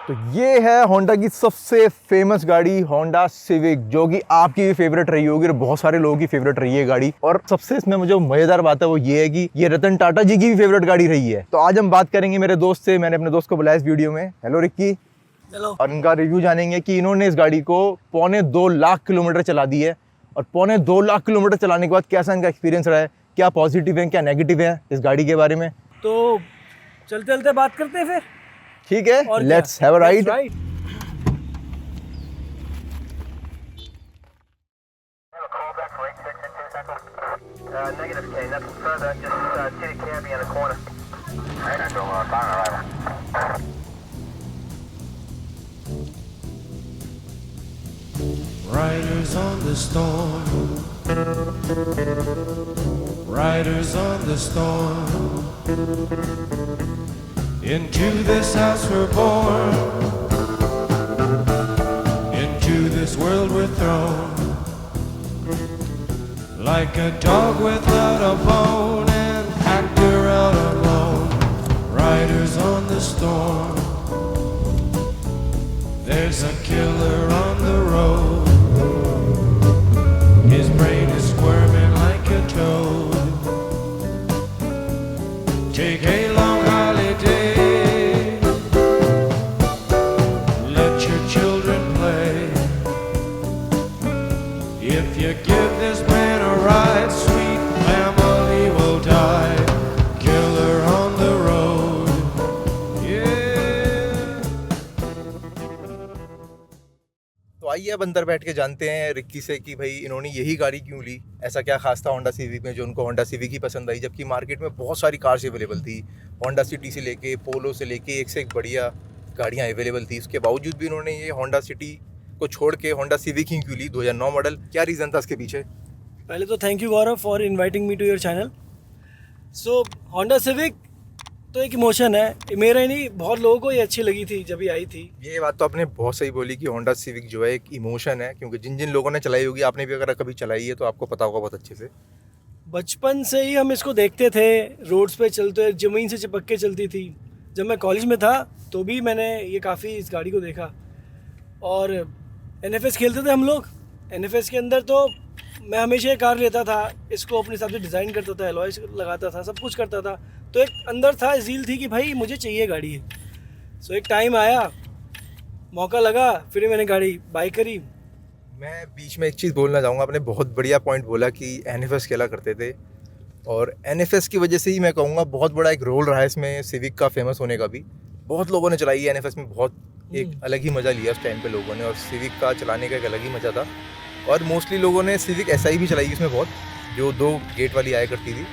तो ये है होंडा की सबसे फेमस गाड़ी होंडा सिविक, जो कि आपकी भी फेवरेट रही होगी और बहुत सारे लोगों की फेवरेट रही है गाड़ी। और सबसे इसमें मुझे मजेदार बात है वो ये है कि ये रतन टाटा जी की भी फेवरेट गाड़ी रही है। तो आज हम बात करेंगे मेरे दोस्त से, मैंने अपने दोस्त को बुलाया इस वीडियो में। Hello Ricky. हेलो। और इनका रिव्यू जानेंगे कि इन्होंने इस गाड़ी को 2.25 लाख किलोमीटर चला दी है और 2.25 लाख किलोमीटर चलाने के बाद कैसा इनका एक्सपीरियंस रहा है, क्या पॉजिटिव है क्या नेगेटिव है इस गाड़ी के बारे में। तो चलते चलते बात करते हैं फिर। ठीक है, और let's have a ride. Negative K, nothing further, just city cabbie in the corner. Alright, I go on arrival. Riders on the storm, riders on the storm. Into this house we're born, into this world we're thrown. Like a dog without a bone, an actor out alone. Riders on the storm, there's a killer on the road. His brain is squirming like a toad. Take a long holiday, let your children play. If you give this man a ride, sweet family will die. Killer on the road, yeah. तो आइए अब अंदर बैठ के जानते हैं Ricky से कि भाई इन्होंने यही गाड़ी क्यों ली, ऐसा क्या खास था होंडा सिविक में जो उनको होंडा सिविक ही पसंद आई, जबकि मार्केट में बहुत सारी कार्स अवेलेबल थी। होंडा सिटी से लेके पोलो से लेके एक से एक बढ़िया गाड़ियाँ अवेलेबल थी। उसके बावजूद भी इन्होंने ये होंडा सिटी को छोड़ के होंडा सिविक ही क्यों ली 2009 मॉडल, क्या रीज़न था इसके पीछे? पहले तो thank you Gaurav for inviting me to your channel. So Honda Civic तो एक इमोशन है, मेरा ही नहीं बहुत लोगों को ये अच्छी लगी थी जब ये आई थी। ये बात तो आपने बहुत सही बोली कि होंडा सिविक जो है एक इमोशन है, क्योंकि जिन जिन लोगों ने चलाई होगी, आपने भी अगर कभी चलाई है तो आपको पता होगा बहुत अच्छे से। बचपन से ही हम इसको देखते थे, रोड्स पे चलते ज़मीन से चिपक के चलती थी। जब मैं कॉलेज में था तो भी मैंने ये काफ़ी इस गाड़ी को देखा। और NFS खेलते थे हम लोग। NFS के अंदर तो मैं हमेशा ये कार लेता था, इसको अपने हिसाब से डिज़ाइन करता था, एलॉयज लगाता था, सब कुछ करता था। तो एक अंदर था ज़ील थी कि भाई मुझे चाहिए गाड़ी है। सो एक टाइम आया, मौका लगा, फिर मैंने गाड़ी बाई करी। मैं बीच में एक चीज़ बोलना चाहूँगा, आपने बहुत बढ़िया पॉइंट बोला कि NFS खेला करते थे, और NFS की वजह से ही मैं कहूँगा बहुत बड़ा एक रोल रहा है इसमें सिविक का फेमस होने का भी। बहुत लोगों ने चलाई है NFS में, बहुत एक अलग ही मज़ा लिया उस टाइम पे लोगों ने, और सिविक का चलाने का एक अलग ही मज़ा था। और मोस्टली लोगों ने सिविक SI भी चलाई इसमें बहुत, जो 2 गेट वाली आया करती थी,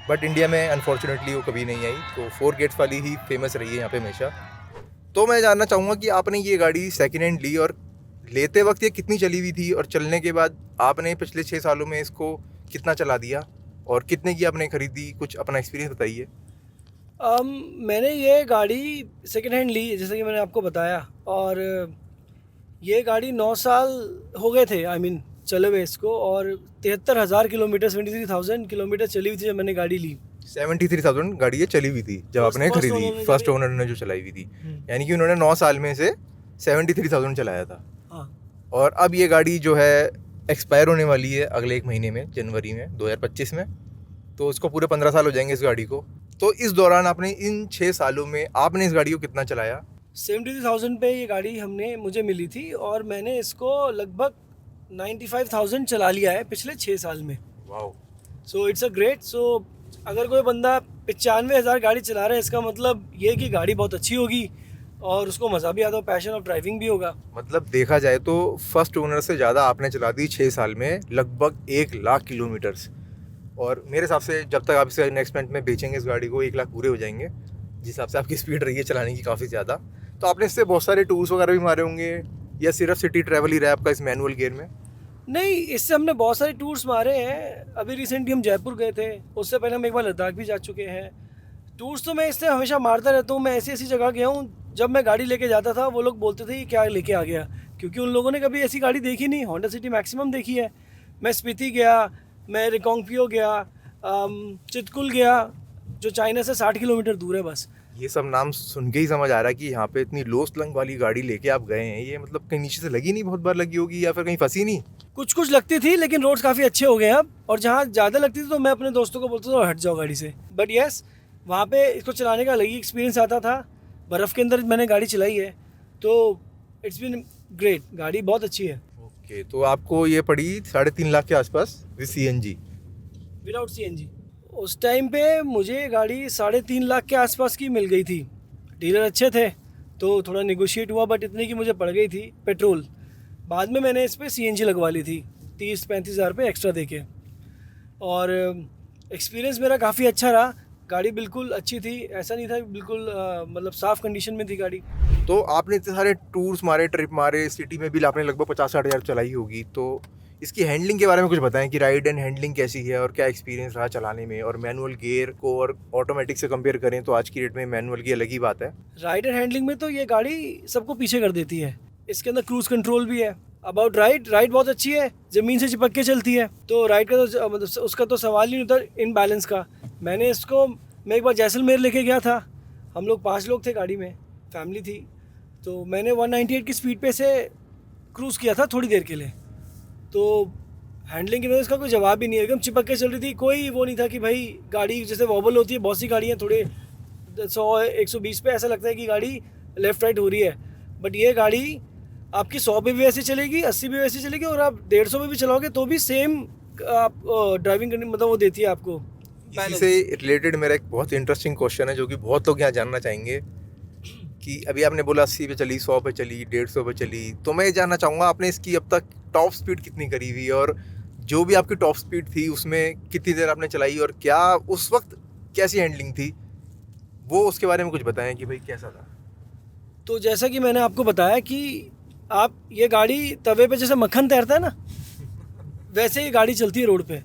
बट इंडिया में अनफॉर्चुनेटली वो कभी नहीं आई, तो 4 गेट्स वाली ही फेमस रही है यहाँ पे हमेशा। तो मैं जानना चाहूँगा कि आपने ये गाड़ी सेकेंड हैंड ली, और लेते वक्त ये कितनी चली हुई थी, और चलने के बाद आपने पिछले 6 सालों में इसको कितना चला दिया, और कितने की आपने खरीदी, कुछ अपना एक्सपीरियंस बताइए। मैंने ये गाड़ी सेकेंड हैंड ली जैसे कि मैंने आपको बताया, और ये गाड़ी 9 साल हो गए थे चले हुए इसको, और 73,000 किलोमीटर 73,000 किलोमीटर चली हुई थी जब मैंने गाड़ी ली। 73,000 गाड़ी ये चली हुई थी जब आपने फर्स्ट खरीदी, ओनर ने फर्स्ट जब ओनर ने जो चलाई हुई थी, यानी कि उन्होंने 9 साल में से 73,000 चलाया था। हाँ। और अब ये गाड़ी जो है एक्सपायर होने वाली है अगले 1 महीने में, जनवरी में 2025 में, तो उसको पूरे 15 साल हो जाएंगे इस गाड़ी को। तो इस दौरान आपने इन 6 सालों में आपने इस गाड़ी को कितना चलाया? 73,000 पे ये गाड़ी मुझे मिली थी, और मैंने इसको लगभग 95,000 चला लिया है पिछले 6 साल में। Wow. So it's a great. So अगर कोई बंदा 95,000 गाड़ी चला रहा है, इसका मतलब ये कि गाड़ी बहुत अच्छी होगी और उसको मज़ा भी आता हो, पैशन ऑफ ड्राइविंग भी होगा। मतलब देखा जाए तो फर्स्ट ओनर से ज़्यादा आपने चला दी 6 साल में, लगभग 1 लाख किलोमीटर्स। और मेरे हिसाब से जब तक आप इसे नेक्स्ट मंथ में बेचेंगे इस गाड़ी को 1 लाख पूरे हो जाएंगे, जिस हिसाब से आपकी स्पीड रही है चलाने की काफ़ी ज़्यादा। तो आपने इससे बहुत सारे टूर्स वगैरह भी मारे होंगे, या सिर्फ सिटी ट्रैवल ही रहा है आपका इस मैनुअल गियर में? नहीं, इससे हमने बहुत सारे टूर्स मारे हैं। अभी रिसेंटली हम जयपुर गए थे, उससे पहले हम एक बार लद्दाख भी जा चुके हैं। टूर्स तो मैं इससे हमेशा मारता रहता हूँ। मैं ऐसी ऐसी जगह गया हूँ, जब मैं गाड़ी लेके जाता था वो लोग बोलते थे कि क्या लेके आ गया, क्योंकि उन लोगों ने कभी ऐसी गाड़ी देखी नहीं। होंडा सिटी मैक्सिमम देखी है। मैं स्पीति गया, मैं रिकांगपियो गया, चितकुल गया, जो चाइना से 60 किलोमीटर दूर है बस। ये सब नाम सुन के ही समझ आ रहा है कि यहाँ पे इतनी लो स्लंग वाली गाड़ी लेके आप गए हैं। ये मतलब कहीं नीचे से लगी नहीं, बहुत बार लगी होगी या फिर कहीं फंसी नहीं? कुछ कुछ लगती थी, लेकिन रोड्स काफ़ी अच्छे हो गए हैं अब, और जहाँ ज़्यादा लगती थी तो मैं अपने दोस्तों को बोलता था हट जाओ गाड़ी से। बट येस, वहाँ पे इसको चलाने का अलग ही एक्सपीरियंस आता था। बर्फ़ के अंदर मैंने गाड़ी चलाई है, तो इट्स बीन ग्रेट, गाड़ी बहुत अच्छी है। ओके, तो आपको ये पड़ी 3.5 लाख के आसपास विद CNG? विदाउट CNG उस टाइम पे मुझे गाड़ी 3.5 लाख के आसपास की मिल गई थी। डीलर अच्छे थे तो थोड़ा निगोशिएट हुआ, बट इतने की मुझे पड़ गई थी पेट्रोल। बाद में मैंने इस पर CNG लगवा ली थी 30-35 हज़ार पे एक्स्ट्रा देके, और एक्सपीरियंस मेरा काफ़ी अच्छा रहा। गाड़ी बिल्कुल अच्छी थी, ऐसा नहीं था बिल्कुल मतलब साफ़ कंडीशन में थी गाड़ी। तो आपने इतने सारे टूर्स मारे, ट्रिप मारे, सिटी में भी आपने लगभग 50-60 हज़ार चलाई होगी, तो इसकी हैंडलिंग के बारे में कुछ बताएं कि राइड एंड हैंडलिंग कैसी है और क्या एक्सपीरियंस रहा चलाने में? और मैनुअल गियर को और ऑटोमेटिक से कंपेयर करें तो आज की डेट में मैनुअल की अलग ही बात है। राइड एंड हैंडलिंग में तो ये गाड़ी सबको पीछे कर देती है। इसके अंदर क्रूज़ कंट्रोल भी है। अबाउट राइड बहुत अच्छी है, ज़मीन से चिपक के चलती है, तो राइड का तो मतलब उसका तो सवाल ही नहीं होता इन बैलेंस का। मैं एक बार जैसलमेर लेके गया था, हम लोग 5 लोग थे गाड़ी में, फैमिली थी, तो मैंने 198 की स्पीड पे से क्रूज़ किया था थोड़ी देर के लिए। तो हैंडलिंग की वजह इसका कोई जवाब ही नहीं है, एकदम चिपक के चल रही थी। कोई वो नहीं था कि भाई गाड़ी जैसे वॉबल होती है, बहुत सी गाड़ियाँ थोड़े 100-120 पे ऐसा लगता है कि गाड़ी लेफ़्ट राइट हो रही है, बट ये गाड़ी आपकी 100 पे भी ऐसी चलेगी, 80 पे वैसी चलेगी, और आप 150 पे भी चलाओगे तो भी सेम आप ड्राइविंग करने मतलब वो देती है आपको। इसी से रिलेटेड मेरा एक बहुत इंटरेस्टिंग क्वेश्चन है जो कि बहुत लोग यहाँ जानना चाहेंगे कि अभी आपने बोला 80 पे चली, 100 पे चली, 150 पे चली, तो मैं ये जानना चाहूँगा आपने इसकी अब तक टॉप स्पीड कितनी करी हुई, और जो भी आपकी टॉप स्पीड थी उसमें कितनी देर आपने चलाई, और क्या उस वक्त कैसी हैंडलिंग थी, वो उसके बारे में कुछ बताएं कि भाई कैसा था। तो जैसा कि मैंने आपको बताया कि आप ये गाड़ी तवे पे जैसे मक्खन तैरता है ना, वैसे ही गाड़ी चलती है रोड पे।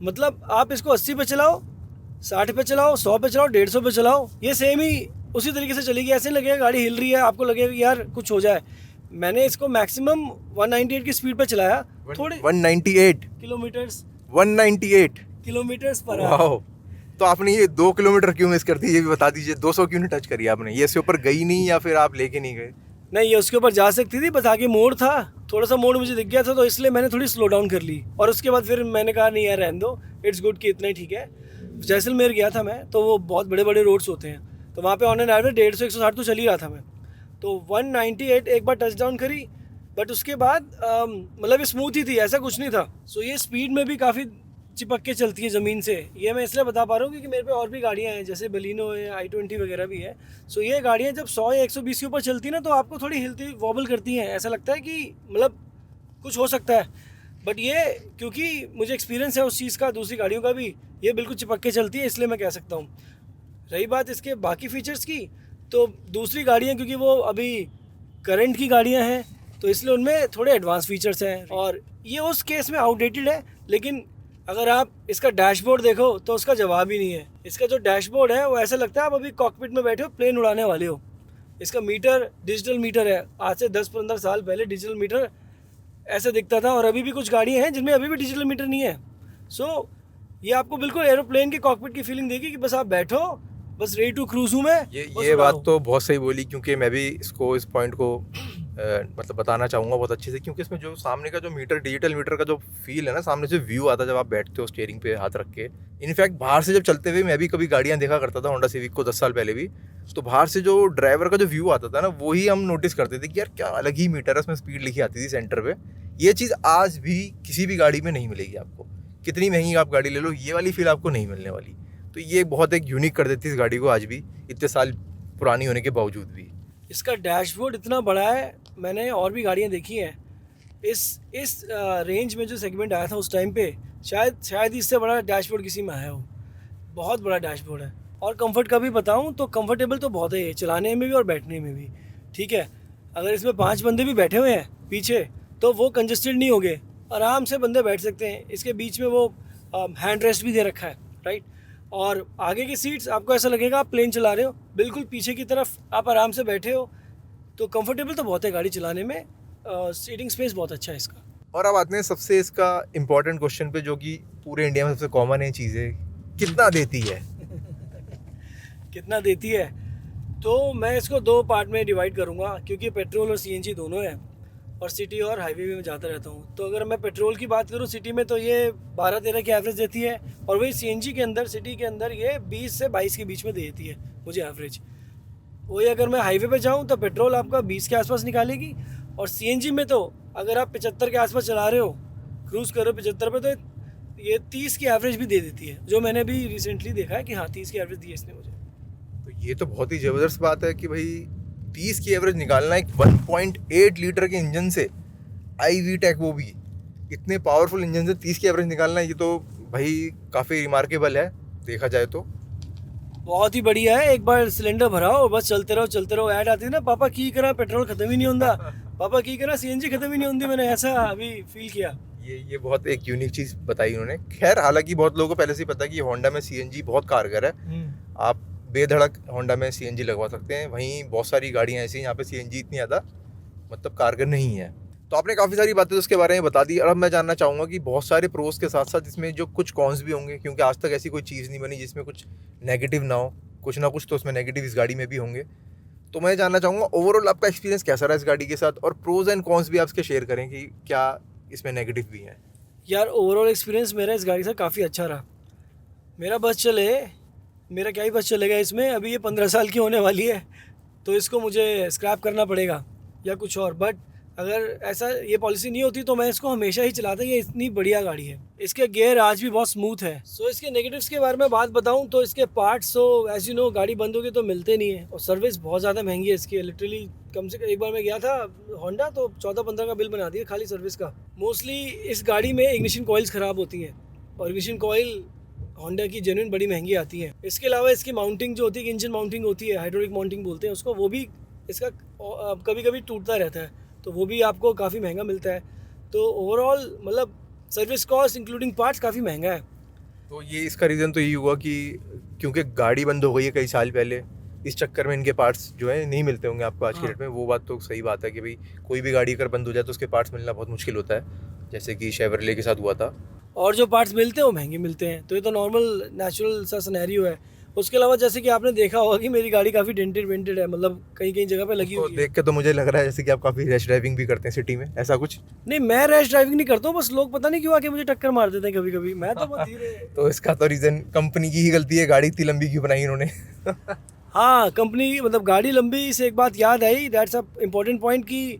मतलब आप इसको 80 पे चलाओ, 60 पे चलाओ, 100 पे चलाओ, 150 पे चलाओ, ये सेम ही उसी तरीके से चलेगी। ऐसे लगेगा गाड़ी हिल रही है, आपको लगेगा कि यार कुछ हो जाए। मैंने इसको मैक्सिमम 198 की स्पीड पे चलाया, थोड़े 198 किलोमीटर्स 198 किलोमीटर्स पर वाह। तो आपने ये 2 किलोमीटर क्यों मिस कर दी, ये भी बता दीजिए। 200 क्यों नहीं टच करी आपने? ये इसके ऊपर गई नहीं या फिर आप लेके नहीं गए? नहीं, ये उसके ऊपर जा सकती थी, बस आगे मोड़ था, थोड़ा सा मोड़ मुझे दिख गया था, तो इसलिए मैंने थोड़ी स्लो डाउन कर ली, और उसके बाद फिर मैंने कहा नहीं यार रहने दो, इट्स गुड कि इतना ही ठीक है। जैसलमेर गया था मैं, तो वो बहुत बड़े बड़े रोड्स होते हैं, तो वहाँ पे ऑन एन एवरेज 150-160 तो चल ही रहा था मैं। तो 198 एक बार टच डाउन करी, बट उसके बाद मतलब ये स्मूथ ही थी, ऐसा कुछ नहीं था। सो ये स्पीड में भी काफ़ी चिपक के चलती है ज़मीन से। ये मैं इसलिए बता पा रहा हूँ क्योंकि मेरे पे और भी गाड़ियाँ हैं, जैसे बलिनो है, i20 वगैरह भी है। सो ये गाड़ियाँ जब 100 या 120 के ऊपर चलती हैं ना, तो आपको थोड़ी हिलती वॉबल करती हैं, ऐसा लगता है कि मतलब कुछ हो सकता है। बट ये क्योंकि मुझे एक्सपीरियंस है उस चीज़ का, दूसरी गाड़ियों का भी, ये बिल्कुल चिपक के चलती है, इसलिए मैं कह सकता हूँ। रही बात इसके बाकी फ़ीचर्स की, तो दूसरी गाड़ियाँ क्योंकि वो अभी करंट की गाड़ियाँ हैं, तो इसलिए उनमें थोड़े एडवांस फीचर्स हैं, और ये उस केस में आउटडेटेड है। लेकिन अगर आप इसका डैशबोर्ड देखो तो उसका जवाब ही नहीं है। इसका जो डैशबोर्ड है वो ऐसा लगता है आप अभी कॉकपिट में बैठे हो, प्लेन उड़ाने वाले हो। इसका मीटर डिजिटल मीटर है। आज से 10-15 साल पहले डिजिटल मीटर ऐसे दिखता था, और अभी भी कुछ गाड़ियाँ हैं जिनमें अभी भी डिजिटल मीटर नहीं है। सो ये आपको बिल्कुल एरोप्लेन के कॉकपिट की फीलिंग देगी कि बस आप बैठो, बस रेडी टू क्रूज हूँ मैं। ये बात तो बहुत सही बोली, क्योंकि मैं भी इस पॉइंट को मतलब बताना चाहूँगा बहुत अच्छे से, क्योंकि इसमें जो सामने का जो मीटर, डिजिटल मीटर का जो फील है ना, सामने से व्यू आता है जब आप बैठते हो स्टीयरिंग पे हाथ रख के। इनफैक्ट बाहर से जब चलते हुए मैं भी कभी गाड़ियाँ देखा करता था, होंडा सिविक को 10 साल पहले भी, तो बाहर से जो ड्राइवर का जो व्यू आता था ना, वही हम नोटिस करते थे कि यार क्या अलग ही मीटर है, उसमें स्पीड लिखी आती थी सेंटर पे। ये चीज़ आज भी किसी भी गाड़ी में नहीं मिलेगी आपको, कितनी महंगी आप गाड़ी ले लो, ये वाली फील आपको नहीं मिलने वाली। तो ये बहुत एक यूनिक कर देती है इस गाड़ी को, आज भी इतने साल पुरानी होने के बावजूद भी। इसका डैशबोर्ड इतना बड़ा है, मैंने और भी गाड़ियाँ देखी हैं इस रेंज में, जो सेगमेंट आया था उस टाइम पे, शायद इससे बड़ा डैशबोर्ड किसी में आया हो। बहुत बड़ा डैशबोर्ड है। और कंफर्ट का भी बताऊँ तो कंफर्टेबल तो बहुत है ये, चलाने में भी और बैठने में भी। ठीक है, अगर इसमें 5 बंदे भी बैठे हुए हैं पीछे, तो वो कंजस्टेड नहीं होंगे, आराम से बंदे बैठ सकते हैं। इसके बीच में वो हैंड रेस्ट भी दे रखा है, राइट। और आगे की सीट्स आपको ऐसा लगेगा आप प्लेन चला रहे हो, बिल्कुल पीछे की तरफ आप आराम से बैठे हो। तो कंफर्टेबल तो बहुत है गाड़ी चलाने में, सीटिंग स्पेस बहुत अच्छा है इसका। और अब आते हैं सबसे इसका इम्पोर्टेंट क्वेश्चन पे, जो कि पूरे इंडिया में सबसे कॉमन है चीज़ें, कितना देती है? कितना देती है। तो मैं इसको दो पार्ट में डिवाइड करूँगा, क्योंकि पेट्रोल और सीएनजी दोनों है, और सिटी और हाईवे में जाता रहता हूँ। तो अगर मैं पेट्रोल की बात करूँ सिटी में, तो ये 12-13 की एवरेज देती है, और वही सीएनजी के अंदर, सिटी के अंदर, ये 20 से 22 के बीच में देती है मुझे एवरेज। वही अगर मैं हाईवे पे जाऊँ तो पेट्रोल आपका 20 के आसपास निकालेगी, और सीएनजी में तो अगर आप 75 के आसपास चला रहे हो, क्रूज़ कर रहे हो 75 पे, तो ये 30 की एवरेज भी दे देती है, जो मैंने भी रिसेंटली देखा है कि हाँ 30 की एवरेज दी है इसने मुझे। तो ये तो बहुत ही ज़बरदस्त बात है कि भाई 30 की एवरेज निकालना एक 1.8 लीटर के इंजन से, आई टेक, वो भी इतने पावरफुल इंजन से 30 की एवरेज निकालना, ये तो भाई काफ़ी रिमार्केबल है देखा जाए तो। बहुत ही बढ़िया है। एक बार सिलेंडर भराओ और बस चलते रहो। ऐड आती है ना, पापा की करा पेट्रोल खत्म ही नहीं होता, पापा की करा सीएनजी खत्म ही नहीं होती। मैंने ऐसा अभी फील किया। ये बहुत एक यूनिक चीज़ बताई उन्होंने। खैर, हालांकि बहुत लोगों को पहले से ही पता है कि होंडा में सीएनजी बहुत कारगर है। आप बेधड़क होंडा में सीएनजी लगवा सकते हैं। वहीं बहुत सारी गाड़ियाँ ऐसी हैं यहाँ पे सीएनजी इतनी ज़्यादा मतलब कारगर नहीं है। तो आपने काफ़ी सारी बातें उसके बारे में बता दी, और अब मैं जानना चाहूँगा कि बहुत सारे प्रोस के साथ साथ इसमें जो कुछ कॉन्स भी होंगे, क्योंकि आज तक ऐसी कोई चीज़ नहीं बनी जिसमें कुछ नेगेटिव ना हो। कुछ ना कुछ तो उसमें नेगेटिव इस गाड़ी में भी होंगे। तो मैं जानना चाहूँगा ओवरऑल आपका एक्सपीरियंस कैसा रहा इस गाड़ी के साथ, और प्रोज एंड कॉन्स भी आप इसके शेयर करें कि क्या इसमें नेगेटिव भी हैं। यार ओवरऑल एक्सपीरियंस मेरा इस गाड़ी से काफ़ी अच्छा रहा। मेरा क्या ही बस चलेगा इसमें। अभी ये 15 साल की होने वाली है, तो इसको मुझे स्क्रैप करना पड़ेगा या कुछ और। बट अगर ऐसा ये पॉलिसी नहीं होती तो मैं इसको हमेशा ही चलाता। ये इतनी बढ़िया गाड़ी है। इसके गियर आज भी बहुत स्मूथ है। सो इसके नेगेटिव्स के बारे में बात बताऊं तो इसके पार्ट्स, तो एज यू नो, गाड़ी बंद होगी तो मिलते नहीं है, और सर्विस बहुत ज़्यादा महंगी है इसकी। लिटरली कम से कम, एक बार मैं गया था होंडा तो 14-15 का बिल बना दिया खाली सर्विस का। मोस्टली इस गाड़ी में इग्निशन कॉइल्स ख़राब होती हैं, और इग्निशन कॉइल होंडा की जेन्युइन बड़ी महंगी आती है। इसके अलावा इसकी माउंटिंग जो होती है, इंजन माउंटिंग होती है, हाइड्रोलिक माउंटिंग बोलते हैं उसको, वो भी इसका कभी कभी टूटता रहता है, तो वो भी आपको काफ़ी महंगा मिलता है। तो ओवरऑल मतलब सर्विस कॉस्ट इंक्लूडिंग पार्ट्स काफ़ी महंगा है। तो ये इसका रीज़न तो यही हुआ कि क्योंकि गाड़ी बंद हो गई है कई साल पहले, इस चक्कर में इनके पार्ट्स जो है नहीं मिलते होंगे आपको आज की हाँ। डेट में। वो बात तो सही बात है कि भाई कोई भी गाड़ी अगर बंद हो जाए तो उसके पार्ट्स मिलना बहुत मुश्किल होता है, जैसे कि शेवरले के साथ हुआ था। और जो पार्ट्स मिलते हैं वो महंगे मिलते हैं, तो ये तो नॉर्मल नेचुरल सा सिनेरियो है। उसके अलावा जैसे कि आपने देखा होगा कि मेरी गाड़ी काफ़ी डेंटेड वेंटेड है, मतलब कहीं कहीं जगह पे लगी तो हुई है। देख के तो मुझे लग रहा है जैसे कि आप काफ़ी रैश ड्राइविंग भी करते हैं सिटी में, ऐसा कुछ। नहीं, मैं रैश ड्राइविंग नहीं करता हूँ, बस लोग पता नहीं क्यों आके मुझे टक्कर मार देते हैं कभी कभी। मैं तो बहुत धीरे तो इसका तो रीज़न कंपनी की ही गलती है, गाड़ी इतनी लंबी क्यों बनाई इन्होंने। हाँ, कंपनी मतलब गाड़ी लंबी से एक बात याद आई, दैट्स अ इम्पोर्टेंट पॉइंट, कि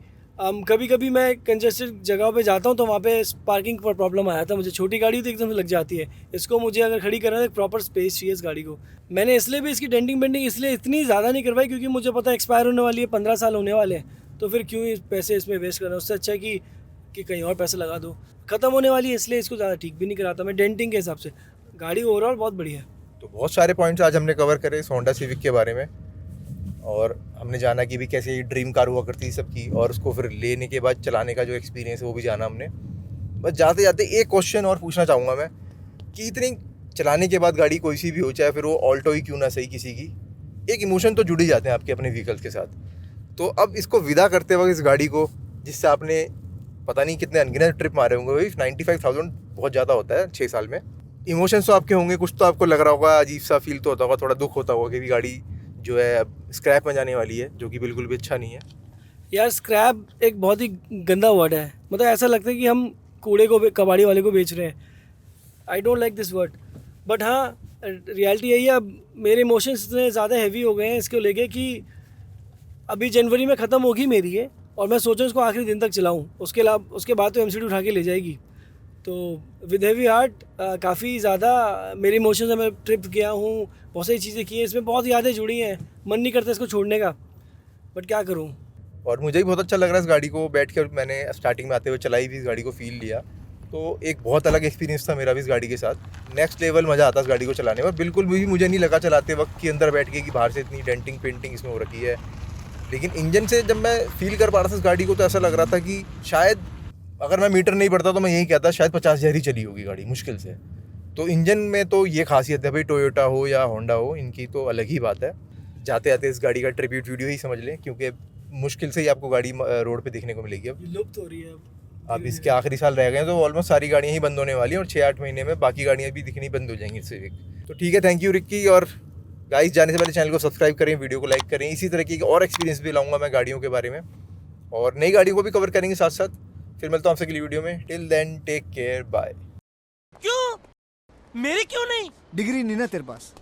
कभी कभी मैं कंजेस्टेड जगह पे जाता हूँ तो वहाँ पे पार्किंग पर प्रॉब्लम आया था मुझे। छोटी गाड़ी तो एकदम से लग जाती है, इसको मुझे अगर खड़ी करना है तो प्रॉपर स्पेस चाहिए इस गाड़ी को। मैंने इसलिए भी इसकी डेंटिंग बेंडिंग इसलिए इतनी ज़्यादा नहीं करवाई क्योंकि मुझे पता है एक्सपायर होने वाली है, 15 साल होने वाले हैं, तो फिर क्यों पैसे इसमें वेस्ट करना। उससे अच्छा है कि कहीं और पैसे लगा दो। ख़त्म होने वाली है इसलिए इसको ज़्यादा ठीक भी नहीं कराता मैं डेंटिंग के हिसाब से। गाड़ी ओवरऑल बहुत बढ़िया है। तो बहुत सारे पॉइंट्स आज हमने कवर करे इस होंडा सिविक के बारे में, और हमने जाना कि भी कैसे ये ड्रीम कार हुआ करती है सबकी, और उसको फिर लेने के बाद चलाने का जो एक्सपीरियंस है वो भी जाना हमने। बस जाते जाते एक क्वेश्चन और पूछना चाहूँगा मैं कि इतनी चलाने के बाद गाड़ी कोई सी भी हो, चाहे फिर वो ऑल्टो ही क्यों ना सही किसी की, एक इमोशन तो जुड़ ही जाते हैं आपके अपने व्हीकल्स के साथ। तो अब इसको विदा करते वक्त इस गाड़ी को, जिससे आपने पता नहीं कितने अनगिनत ट्रिप मारे होंगे, वही 95,000 बहुत ज़्यादा होता है 6 साल में। इमोशंस तो आपके होंगे, कुछ तो आपको लग रहा होगा, अजीब सा फील तो होता होगा, थोड़ा दुख होता होगा कि भी गाड़ी जो है अब स्क्रैप में जाने वाली है, जो कि बिल्कुल भी अच्छा नहीं है। यार स्क्रैप एक बहुत ही गंदा वर्ड है, मतलब ऐसा लगता है कि हम कूड़े को कबाड़ी वाले को बेच रहे हैं। I don't like this word, but हाँ रियलिटी यही है। अब मेरे इमोशंस इतने ज़्यादा हैवी हो गए हैं इसको लेके कि अभी जनवरी में ख़त्म होगी मेरी ये, और मैं सोचूं इसको आखिरी दिन तक चलाऊं, उसके बाद तो एमसीडी उठा के ले जाएगी। तो विद हेवी हार्ट काफ़ी ज़्यादा मेरे इमोशंस, मैं ट्रिप गया हूँ, बहुत सारी चीज़ें की हैं, इसमें बहुत यादें जुड़ी हैं, मन नहीं करता इसको छोड़ने का, बट क्या करूँ। और मुझे भी बहुत अच्छा लग रहा है इस गाड़ी को बैठ कर। मैंने स्टार्टिंग में आते हुए चलाई भी इस गाड़ी को, फील लिया, तो एक बहुत अलग एक्सपीरियंस था मेरा भी इस गाड़ी के साथ। नेक्स्ट लेवल मज़ा आता है इस गाड़ी को चलाने में। बिल्कुल भी मुझे नहीं लगा चलाते वक्त कि अंदर बैठ के कि बाहर से इतनी डेंटिंग पेंटिंग इसमें हो रखी है, लेकिन इंजन से जब मैं फील कर पा रहा था इस गाड़ी को तो ऐसा लग रहा था कि शायद अगर मैं मीटर नहीं पढ़ता तो मैं यही कहता शायद 50,000 ही चली होगी गाड़ी मुश्किल से। तो इंजन में तो ये खासियत है भाई, टोयोटा हो या होंडा हो, इनकी तो अलग ही बात है। जाते आते इस गाड़ी का ट्रिब्यूट वीडियो ही समझ लें, क्योंकि मुश्किल से ही आपको गाड़ी रोड पे दिखने को मिलेगी। अब लुप्त हो रही है अब इसके आखिरी साल रह गए हैं, तो ऑलमोस्ट सारी गाड़ियाँ ही बंद होने वाली हैं, और 6-8 महीने में बाकी गाड़ियाँ भी दिखनी बंद हो जाएंगी सिविक। तो ठीक है, थैंक यू रिक्की, और गाइस जाने से पहले चैनल को सब्सक्राइब करें, वीडियो को लाइक करें। इसी तरह की और एक्सपीरियंस भी लाऊंगा मैं गाड़ियों के बारे में, और नई गाड़ियों को भी कवर करेंगे साथ साथ। फिर मिलता हूँ आपसे अगली वीडियो में। Till then take care, bye. क्यों? मेरी क्यों नहीं? डिग्री नहीं ना तेरे पास।